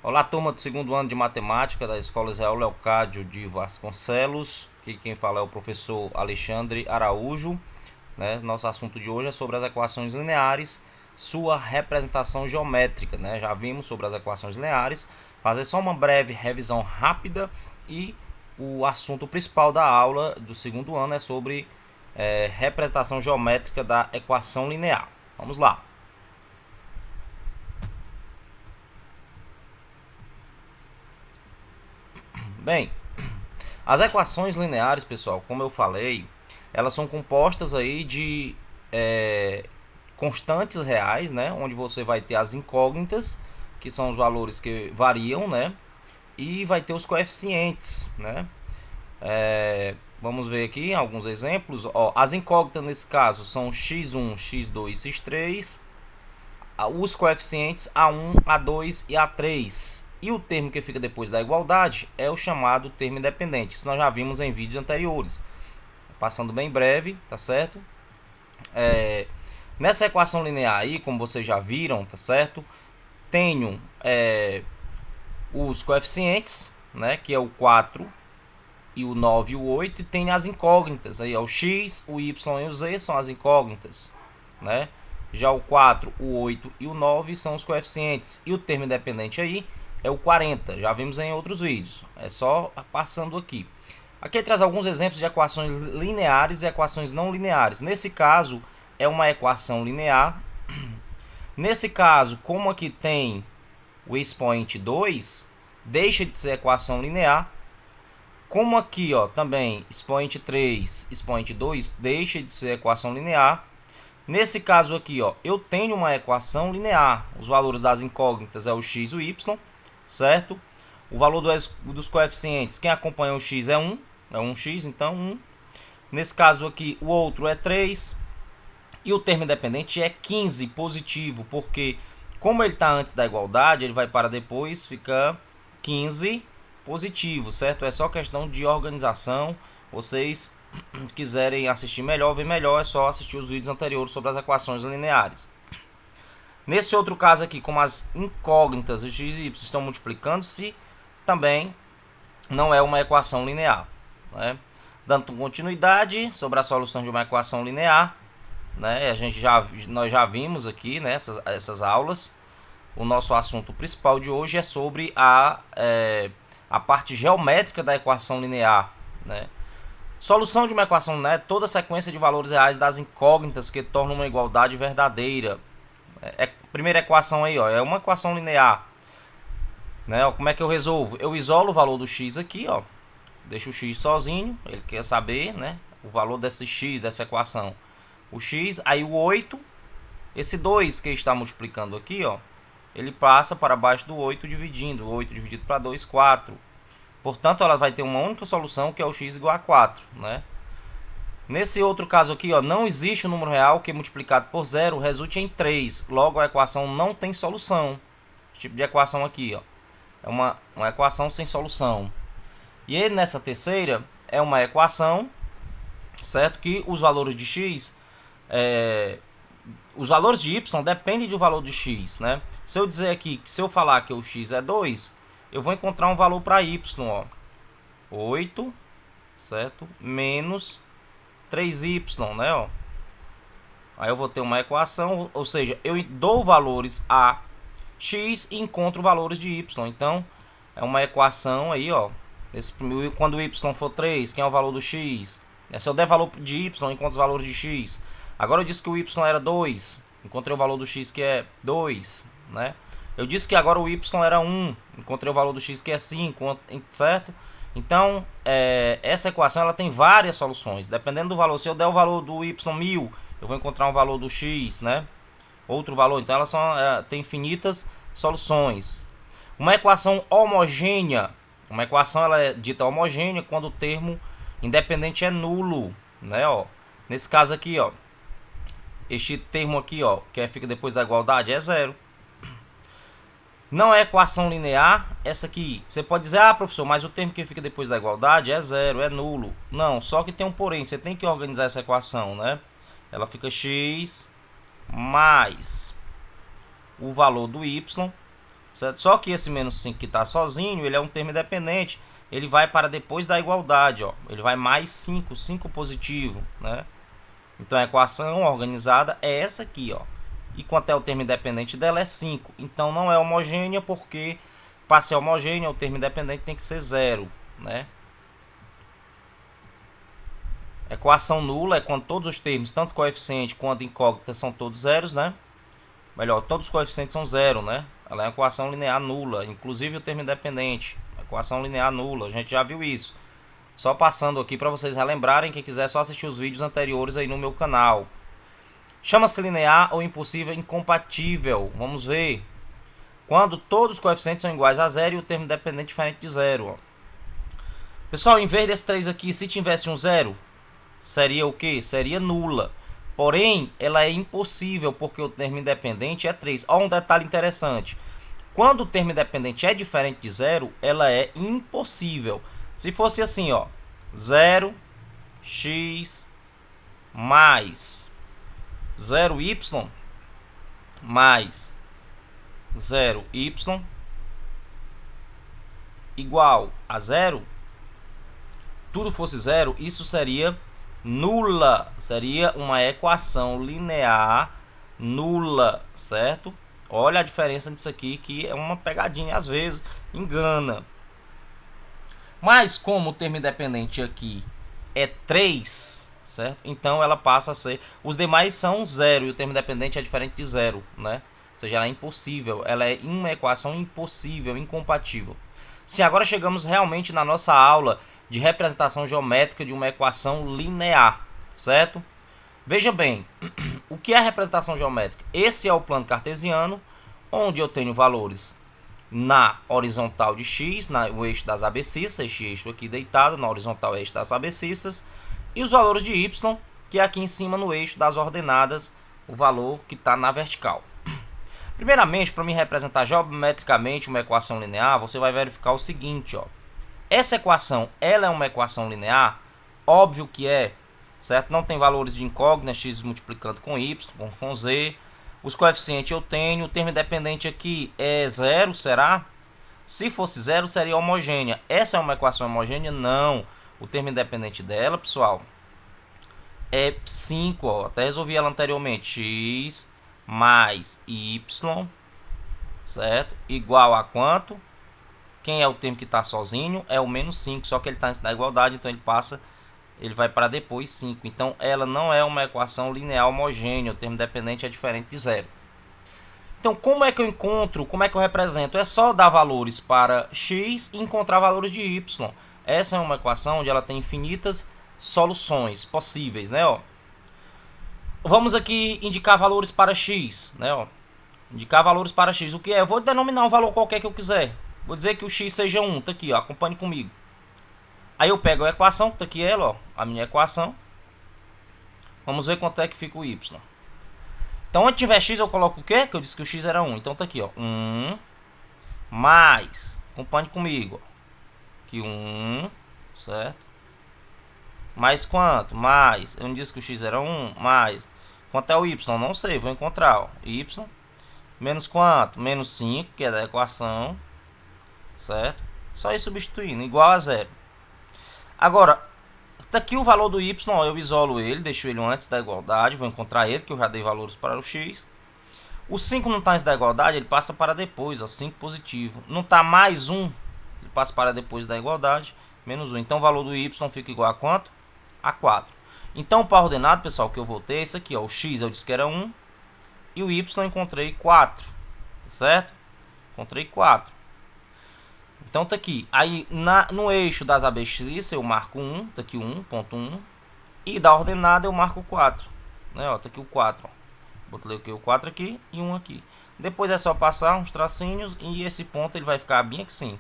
Olá, turma do segundo ano de matemática da Escola Israel Leocádio de Vasconcelos. Aqui quem fala é o professor Alexandre Araújo. Nosso assunto de hoje é sobre as equações lineares, sua representação geométrica. Já vimos sobre as equações lineares. Fazer só uma breve revisão rápida e o assunto principal da aula do segundo ano é sobre representação geométrica da equação linear. Vamos lá. Bem, as equações lineares, pessoal, como eu falei, elas são compostas aí de constantes reais, onde você vai ter as incógnitas, que são os valores que variam, e vai ter os coeficientes, vamos ver aqui alguns exemplos. As incógnitas nesse caso são x1, x2, x3, os coeficientes a1, a2 e a3. E o termo que fica depois da igualdade é o chamado termo independente. Isso nós já vimos em vídeos anteriores. Passando bem breve, tá certo? Nessa equação linear aí, como vocês já viram, tá certo? Tenho os coeficientes, que é o 4 e o 9 e o 8. E tem as incógnitas, aí, o x, o y e o z são as incógnitas, Já o 4, o 8 e o 9 são os coeficientes. E o termo independente aí é o 40, já vimos em outros vídeos. É só passando aqui. Aqui ele traz alguns exemplos de equações lineares e equações não lineares. Nesse caso, é uma equação linear. Nesse caso, como aqui tem o expoente 2, deixa de ser equação linear. Como aqui também expoente 3, expoente 2, deixa de ser equação linear. Nesse caso aqui, eu tenho uma equação linear. Os valores das incógnitas é o x e o y, certo? O valor dos coeficientes, quem acompanha o x é 1, é 1x, então 1. Nesse caso aqui, o outro é 3. E o termo independente é 15 positivo, porque como ele está antes da igualdade, ele vai para depois, fica 15 positivo, certo? É só questão de organização. Vocês quiserem assistir melhor, ver melhor, é só assistir os vídeos anteriores sobre as equações lineares. Nesse outro caso aqui, como as incógnitas x e y estão multiplicando-se, também não é uma equação linear. Dando continuidade sobre a solução de uma equação linear, nós já vimos aqui essas aulas. O nosso assunto principal de hoje é sobre a parte geométrica da equação linear. Solução de uma equação linear é toda a sequência de valores reais das incógnitas que tornam uma igualdade verdadeira. Primeira equação aí, é uma equação linear. Como é que eu resolvo? Eu isolo o valor do x aqui, deixo o x sozinho. Ele quer saber, o valor desse x, dessa equação. O x, aí o 8. Esse 2 que está multiplicando aqui, ele passa para baixo do 8 dividindo. 8 dividido para 2, 4. Portanto, ela vai ter uma única solução, que é o x igual a 4. Nesse outro caso aqui, não existe um número real que multiplicado por 0 resulte em 3. Logo, a equação não tem solução. Esse tipo de equação aqui, é uma equação sem solução. E aí, nessa terceira, é uma equação, certo? Que os valores de x, os valores de y dependem do valor de x, Se eu dizer aqui, que se eu falar que o x é 2, eu vou encontrar um valor para y, 8, certo? Menos 3y, Aí eu vou ter uma equação, ou seja, eu dou valores a x e encontro valores de y. Então, é uma equação aí, quando o y for 3, quem é o valor do x? Se eu der valor de y, encontro os valores de x. Agora eu disse que o y era 2, encontrei o valor do x que é 2, Eu disse que agora o y era 1, encontrei o valor do x que é 5, certo? Então, essa equação ela tem várias soluções. Dependendo do valor, se eu der o valor do y 1000, eu vou encontrar um valor do x, Outro valor. Então, elas têm infinitas soluções. Uma equação homogênea. Uma equação ela é dita homogênea quando o termo independente é nulo, Nesse caso aqui, este termo aqui, que fica depois da igualdade, é 0. Não é equação linear, essa aqui. Você pode dizer, professor, mas o termo que fica depois da igualdade é 0, é nulo. Não, só que tem um porém, você tem que organizar essa equação, Ela fica x mais o valor do y certo? Só que esse menos 5 que está sozinho, ele é um termo independente, ele vai para depois da igualdade, ó. Ele vai mais 5, 5 positivo, né? Então a equação organizada é essa aqui, ó. E quanto é o termo independente dela é 5. Então não é homogênea, porque para ser homogênea o termo independente tem que ser 0, né? Equação nula é quando todos os termos, tanto coeficiente quanto incógnita, são todos zeros, né? Melhor, todos os coeficientes são zero, né? Ela é uma equação linear nula, inclusive o termo independente. Equação linear nula, a gente já viu isso. Só passando aqui para vocês relembrarem, quem quiser só assistir os vídeos anteriores aí no meu canal. Chama-se linear ou impossível incompatível. Vamos ver. Quando todos os coeficientes são iguais a zero e o termo independente diferente de zero. Ó. Pessoal, em vez desse 3 aqui, se tivesse um zero, seria o que? Seria nula. Porém, ela é impossível porque o termo independente é 3. Olha um detalhe interessante. Quando o termo independente é diferente de zero, ela é impossível. Se fosse assim, ó, 0x mais 0y mais 0y igual a zero, tudo fosse zero, isso seria nula, seria uma equação linear nula, certo? Olha a diferença disso aqui, que é uma pegadinha, às vezes engana. Mas como o termo independente aqui é 3, certo? Então ela passa a ser... Os demais são zero e o termo independente é diferente de zero, né? Ou seja, ela é impossível, ela é uma equação impossível, incompatível. Sim, agora chegamos realmente na nossa aula de representação geométrica de uma equação linear, certo? Veja bem, o que é a representação geométrica? Esse é o plano cartesiano, onde eu tenho valores na horizontal de x, no eixo das abscissas, este eixo aqui deitado, na horizontal eixo das abscissas, e os valores de y, que é aqui em cima no eixo das ordenadas, o valor que está na vertical. Primeiramente, para me representar geometricamente uma equação linear, você vai verificar o seguinte, ó. Essa equação, ela é uma equação linear? Óbvio que é, certo? Não tem valores de incógnita, x multiplicando com y, com z. Os coeficientes eu tenho, o termo independente aqui é zero, será? Se fosse zero, seria homogênea. Essa é uma equação homogênea? Não. O termo independente dela, pessoal, é 5, ó. Até resolvi ela anteriormente. X mais y, certo? Igual a quanto? Quem é o termo que está sozinho? É o menos 5, só que ele está na igualdade, então ele vai para depois 5. Então ela não é uma equação linear homogênea, o termo dependente é diferente de zero. Então como é que eu encontro, como é que eu represento? É só dar valores para x e encontrar valores de y. Essa é uma equação onde ela tem infinitas soluções possíveis, né? Ó. Vamos aqui indicar valores para x, né? Ó. Indicar valores para x, o que é? Eu vou denominar um valor qualquer que eu quiser. Vou dizer que o x seja 1, tá aqui, ó, acompanhe comigo. Aí eu pego a equação, tá aqui ela, ó, a minha equação. Vamos ver quanto é que fica o y. Então, onde tiver x, eu coloco o quê? Que eu disse que o x era 1. Então, tá aqui, ó, 1 mais, acompanhe comigo, ó, aqui 1, certo? Mais quanto? Mais, eu não disse que o x era 1, mais, quanto é o y? Não sei, vou encontrar, ó, y, menos quanto? Menos 5, que é da equação, certo? Só ir substituindo, igual a zero. Agora, tá aqui o valor do y, ó, eu isolo ele, deixo ele antes da igualdade, vou encontrar ele, que eu já dei valores para o x. O 5 não está antes da igualdade, ele passa para depois, ó, 5 positivo. Não está mais 1, ele passa para depois da igualdade, menos 1. Então o valor do y fica igual a quanto? A 4. Então o par ordenado, pessoal, que eu vou ter é esse aqui, ó, o x eu disse que era 1, e o y eu encontrei 4, certo? Encontrei 4. Então tá aqui, aí no eixo das abscissas eu marco 1, tá aqui 1.1, e da ordenada eu marco 4, né, ó, tá aqui o 4, ó. Botei o 4 aqui e 1 aqui. Depois é só passar uns tracinhos e esse ponto ele vai ficar bem aqui sim.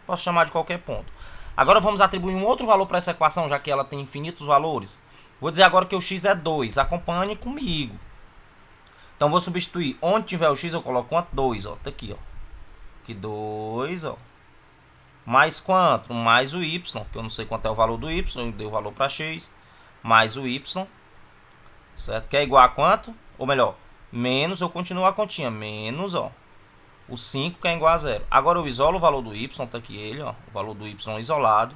Posso chamar de qualquer ponto. Agora vamos atribuir um outro valor para essa equação, já que ela tem infinitos valores. Vou dizer agora que o x é 2, acompanhe comigo. Então vou substituir, onde tiver o x eu coloco quanto? 2, ó, tá aqui, ó. Aqui 2, ó. Mais quanto? Mais o y, que eu não sei quanto é o valor do y, eu dei o valor para x, mais o y, certo? Que é igual a quanto? Ou melhor, menos, eu continuo a continha, menos, ó, o 5 que é igual a 0. Agora eu isolo o valor do y, tá aqui ele, ó, o valor do y isolado.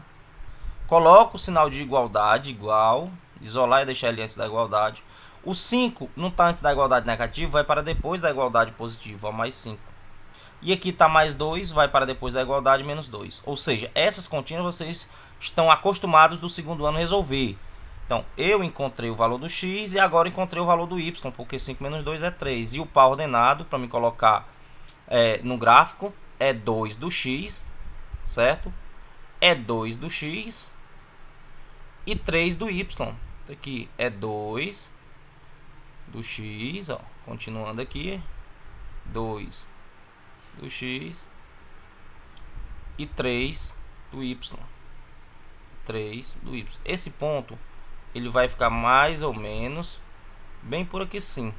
Coloco o sinal de igualdade, igual, isolar e deixar ele antes da igualdade. O 5 não está antes da igualdade negativa, vai para depois da igualdade positiva, ó, mais 5. E aqui está mais 2, vai para depois da igualdade, menos 2. Ou seja, essas continhas vocês estão acostumados do segundo ano resolver. Então, eu encontrei o valor do x e agora encontrei o valor do y, porque 5 menos 2 é 3. E o par ordenado, para me colocar no gráfico, é 2 do x, certo? É 2 do x e 3 do y. Aqui é 2 do x, ó, continuando aqui, 2 do x e 3 do y. 3 do y. Esse ponto ele vai ficar mais ou menos bem por aqui sim,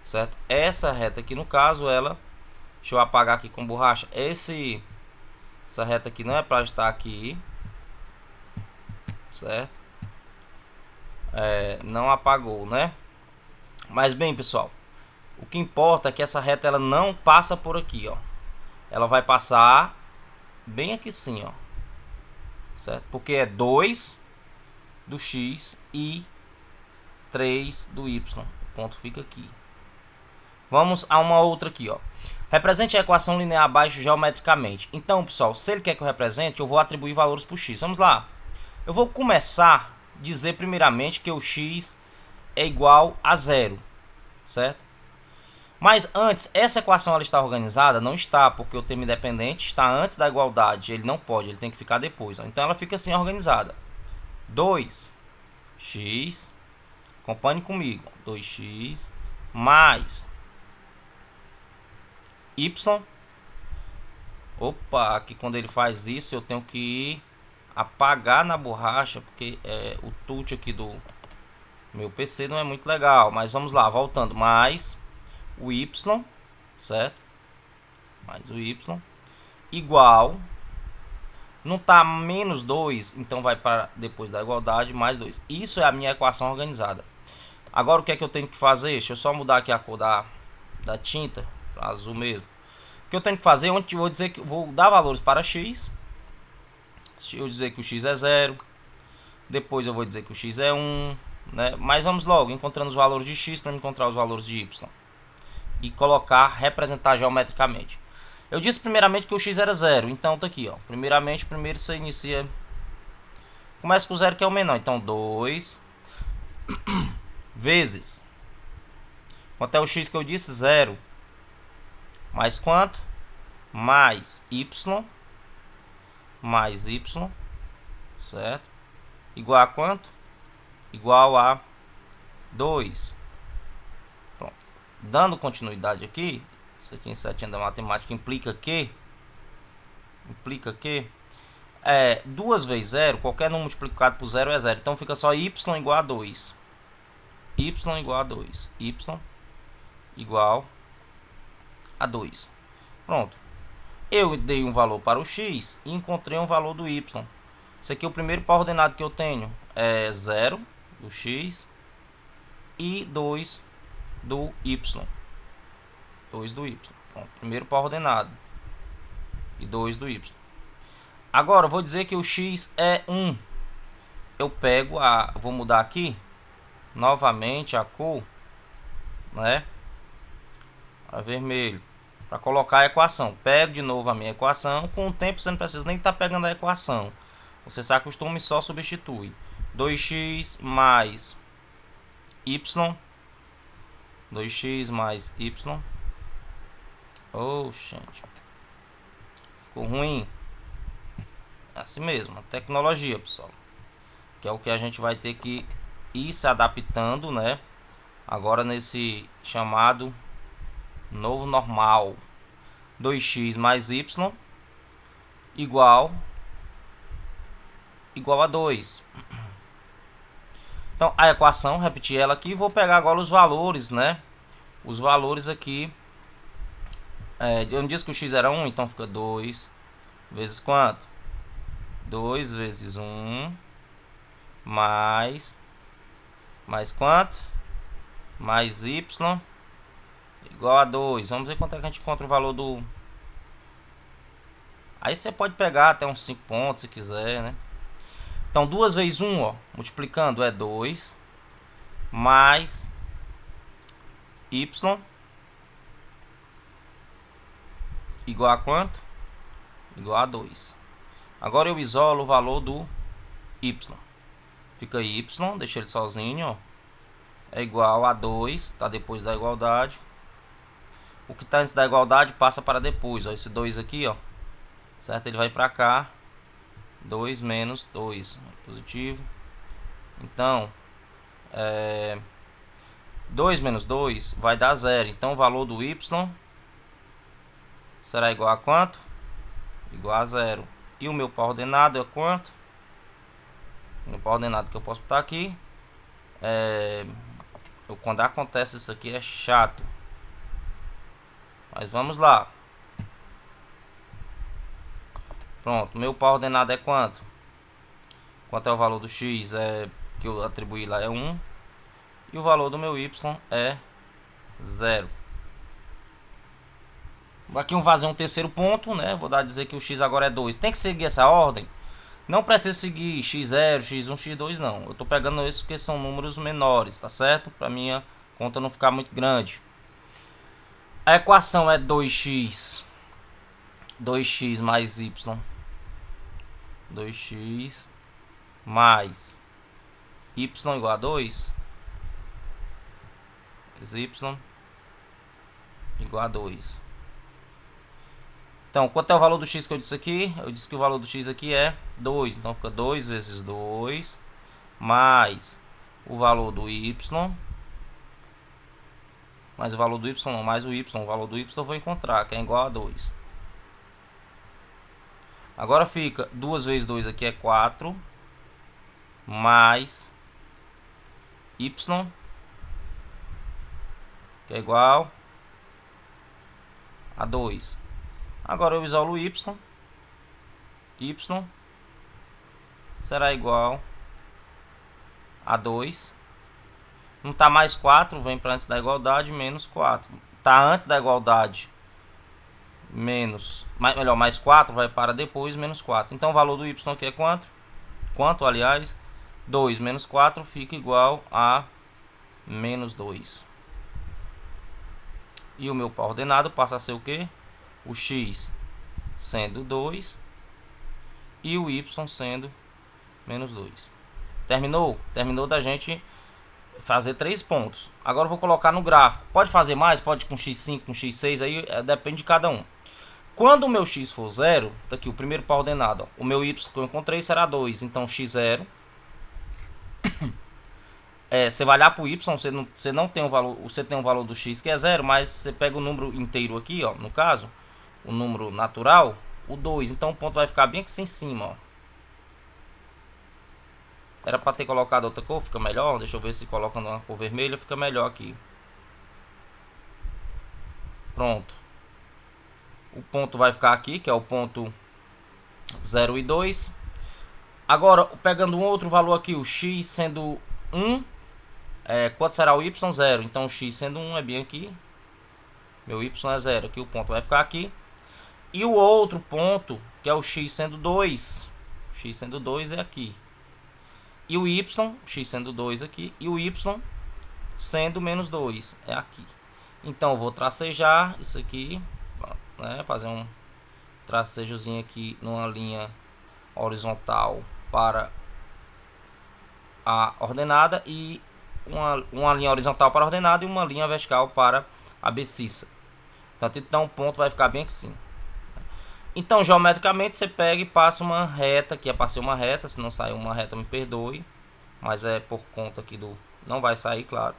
certo? Essa reta aqui no caso, ela, deixa eu apagar aqui com borracha, essa reta aqui não é para estar aqui, certo? Não apagou, né? Mas bem, pessoal, o que importa é que essa reta ela não passa por aqui, ó. Ela vai passar bem aqui sim, ó, certo? Porque é 2 do x e 3 do y. O ponto fica aqui. Vamos a uma outra aqui, ó. Represente a equação linear abaixo geometricamente. Então, pessoal, se ele quer que eu represente, eu vou atribuir valores para o x. Vamos lá. Eu vou começar a dizer primeiramente que o x é igual a 0, certo? Mas antes, essa equação ela está organizada? Não está, porque o termo independente está antes da igualdade. Ele não pode, ele tem que ficar depois, ó. Então ela fica assim organizada. 2x, acompanhe comigo, 2x mais y. Opa, aqui quando ele faz isso eu tenho que apagar na borracha, porque o touch aqui do meu PC não é muito legal. Mas vamos lá, voltando, mais o y, certo? Mais o y igual, não tá menos 2, então vai para depois da igualdade, mais 2. Isso é a minha equação organizada. Agora o que é que eu tenho que fazer? Deixa eu só mudar aqui a cor da tinta para azul mesmo. O que eu tenho que fazer? Onde eu vou dizer que vou dar valores para x. Eu dizer que o x é 0. Depois eu vou dizer que o x é 1, né? Mas vamos logo encontrando os valores de x para encontrar os valores de y e colocar, representar geometricamente. Eu disse primeiramente que o x era 0, então tá aqui, ó. Primeiro você inicia, começa com 0 que é o menor, então 2 vezes, quanto é o x que eu disse? 0, mais quanto? Mais y, certo? Igual a quanto? Igual a 2. Pronto. Dando continuidade aqui, isso aqui em setinha da matemática implica que 2 vezes 0, qualquer número multiplicado por 0 é 0. Então fica só y igual a 2. Y igual a 2. Y igual a 2. Pronto. Eu dei um valor para o x e encontrei um valor do y. Esse aqui é o primeiro par ordenado que eu tenho. É 0 do x e 2 do y. 2 do y. Pronto. Primeiro par ordenado. E 2 do y. Agora eu vou dizer que o x é 1. Eu pego vou mudar aqui novamente a cor, né? A vermelho. Para colocar a equação. Pego de novo a minha equação. Com o tempo você não precisa nem estar pegando a equação. Você se acostuma e só substitui. 2x mais y. 2x mais y. Oh, gente. Ficou ruim. É assim mesmo. A tecnologia, pessoal. Que é o que a gente vai ter que ir se adaptando, né? Agora nesse chamado novo normal. 2x mais y igual a 2. Então a equação, repetir ela aqui, vou pegar agora os valores, né? Os valores aqui. Eu não disse que o x era 1, então fica 2 vezes quanto? 2 vezes 1 mais quanto? Mais y igual a 2. Vamos ver quanto é que a gente encontra o valor do... Aí você pode pegar até uns 5 pontos se quiser, né? Então 2 vezes 1, ó, multiplicando é 2, mais y igual a quanto? Igual a 2. Agora eu isolo o valor do y. Fica y, deixa ele sozinho, ó. É igual a 2, tá depois da igualdade. O que tá antes da igualdade passa para depois, ó. Esse 2 aqui, ó. Certo? Ele vai para cá. 2 menos 2. Positivo. Então, 2 menos 2 vai dar 0. Então, o valor do y será igual a quanto? Igual a 0. E o meu par ordenado é quanto? O meu par ordenado que eu posso botar aqui. Quando acontece isso aqui é chato. Mas vamos lá. Pronto, meu par ordenado é quanto? Quanto é o valor do x que eu atribuí lá é 1. E o valor do meu y é 0. Aqui vamos fazer um terceiro ponto, né? Vou dizer que o x agora é 2. Tem que seguir essa ordem. Não precisa seguir x0, x1, x2 não. Eu tô pegando isso porque são números menores, tá certo? Para minha conta não ficar muito grande. A equação é 2x mais y. 2x mais y igual a 2. Y igual a 2. Então, quanto é o valor do x que eu disse aqui? Eu disse que o valor do x aqui é 2. Então, fica 2 vezes 2 mais o valor do y. Mais o valor do y não, mais o y. O valor do y eu vou encontrar, que é igual a 2. Agora fica 2 vezes 2 aqui é 4. Mais y, que é igual a 2. Agora eu isolo o y. Y será igual a 2. Não está mais 4, vem para antes da igualdade, menos 4. Está antes da igualdade, mais 4, vai para depois, menos 4. Então o valor do y aqui é quanto? Quanto, aliás? 2 menos 4 fica igual a menos 2. E o meu par ordenado passa a ser o quê? O x sendo 2 e o y sendo menos 2. Terminou? Terminou da gente fazer 3 pontos. Agora eu vou colocar no gráfico. Pode fazer mais? Pode com x5, com x6, aí depende de cada um. Quando o meu x for 0, tá aqui o primeiro par ordenado, ó, o meu y que eu encontrei será 2. Então x0. Você vai olhar para o y, você não tem o valor, você tem o valor do x que é 0, mas você pega o número inteiro aqui, ó, no caso, o número natural, o 2. Então o ponto vai ficar bem aqui em cima, ó. Era para ter colocado outra cor, fica melhor. Deixa eu ver se coloca uma cor vermelha, fica melhor aqui. Pronto. O ponto vai ficar aqui, que é o ponto 0 e 2. Agora, pegando um outro valor aqui, o x sendo 1, quanto será o y? 0. Então, o x sendo 1 é bem aqui. Meu y é 0. Aqui o ponto vai ficar aqui. E o outro ponto, que é o x sendo 2. O x sendo 2 é aqui. E o y, x sendo 2 aqui. E o y sendo menos 2 é aqui. Então, eu vou tracejar isso aqui, né? Fazer um tracejozinho aqui numa linha horizontal para a ordenada e uma linha horizontal para a ordenada e uma linha vertical para a abscissa. Então o ponto vai ficar bem aqui sim. Então geometricamente você pega e passa uma reta, que é para ser uma reta, se não sair uma reta me perdoe, mas é por conta aqui do... não vai sair, claro,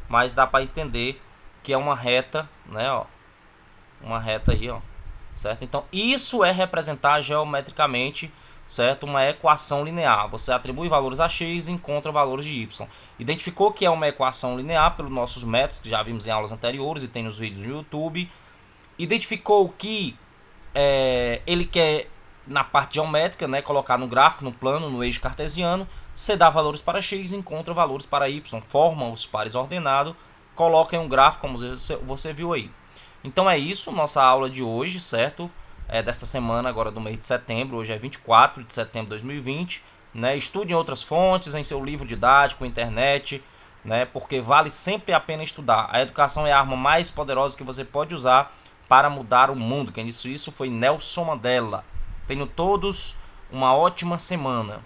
mas dá para entender que é uma reta, né, ó, uma reta aí, ó, certo? Então isso é representar geometricamente, certo? Uma equação linear. Você atribui valores a x e encontra valores de y. Identificou que é uma equação linear pelos nossos métodos, que já vimos em aulas anteriores e tem nos vídeos no YouTube. Identificou que ele quer, na parte geométrica, né, colocar no gráfico, no plano, no eixo cartesiano. Você dá valores para x e encontra valores para y. Forma os pares ordenados coloquem um gráfico como você viu aí. Então é isso, nossa aula de hoje, certo? Desta semana, agora do mês de setembro, hoje é 24 de setembro de 2020. Né? Estude em outras fontes, em seu livro didático, internet, né? Porque vale sempre a pena estudar. A educação é a arma mais poderosa que você pode usar para mudar o mundo. Quem disse isso foi Nelson Mandela. Tenham todos uma ótima semana.